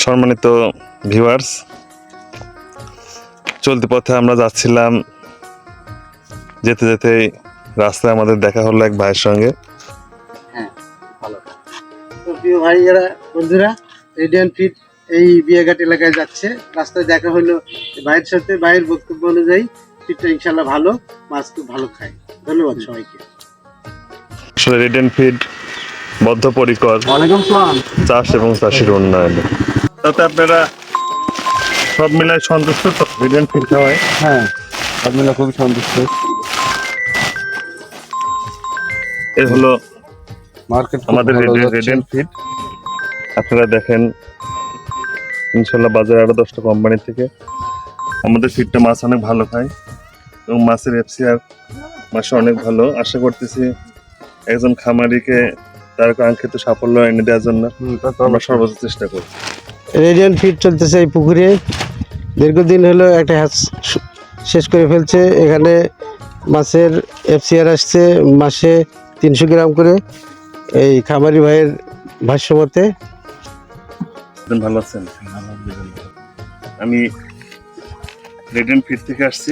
সম্মানিত ভিউয়ার্স, চলতি পথে আমরা যাচ্ছিলাম, যেতে যেতে রাস্তায় আমাদের দেখা হলো এক ভাইয়ের সঙ্গে। হ্যাঁ, ভালো। তো প্রিয় ভাইয়েরা, বন্ধুরা, রেডিয়ান্ট ফিট এই বিয়াঘাট এলাকায় যাচ্ছে, রাস্তায় দেখা হলো ভাইয়ের সাথে। ভাইয়ের বক্তব্য অনুযায়ী ফিটটা ইনশাল্লাহ ভালো, মাছ খুব ভালো খায়। ধন্যবাদ সবাইকে। আসলে রেডিয়ান্ট ফিড বদ্ধপরিকর চাষ এবং চাষের উন্নয়নে। তাতে আপনারা সব মিলায় সন্তুষ্ট তো? রেডিয়ান্ট ফিড খাওয়ায়? হ্যাঁ, সব মিলে খুবই সন্তুষ্ট। এই হলো মার্কেট আমাদের রেডিয়ান্ট ফিড। আপনারা দেখেন, ইনশাল্লাহ বাজারে আরো 10টা কোম্পানি থেকে আমাদের ফিডটা মাছ অনেক ভালো খায় এবং মাছের এফসিআর মাসে অনেক ভালো। আশা করতেছি একজন খামারিকে তার কাঙ্ক্ষিত সাফল্য এনে দেওয়ার জন্য আমরা সর্বোচ্চ চেষ্টা করব। রেডিয়ান্ট ফিট চলতেছে এই পুকুরে, দীর্ঘদিন হলো একটা হ্যাচ শেষ করে ফেলছে। এখানে মাছের এফসিআর আসছে মাসে 300 গ্রাম করে। এই খামারি ভাইয়ের ভাষ্য মতে। ভালো আছেন? আমি রেডিয়ান্ট ফিড থেকে আসছি।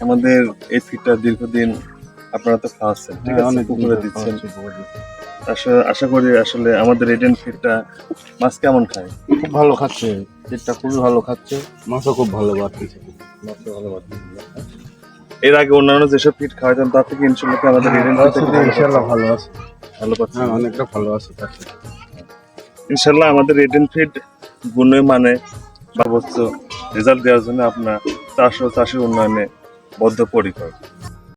আমাদের এই ফিডটা দীর্ঘদিন আপনারা তো খাওয়াচ্ছেন, ঠিক আছে, পুকুরে দিচ্ছেন। আশা করি আসলে আমাদের রেডিয়ান্ট ফিডটা মাছ কেমন খায়? খুব ভালো খাচ্ছে, ফিটটা খুবই ভালো খাচ্ছে, মাছও খুব ভালো বাড়তেছে। এর আগে অন্যান্য যেসব ফিড খাওয়াতেন তার থেকে ইনশাল্লাহ আমাদের রেডিয়ান্ট ফিডটা ইনশাআল্লাহ ভালো আছে, ভালো পাচ্ছি। হ্যাঁ, অনেকটা ভালো আছে। ইনশাল্লাহ আমাদের রেডিয়ান্ট ফিড গুণে মানে সর্বোচ্চ রেজাল্ট দেওয়ার জন্য আপনার চাষ ও চাষের উন্নয়নে বদ্ধপরিকর।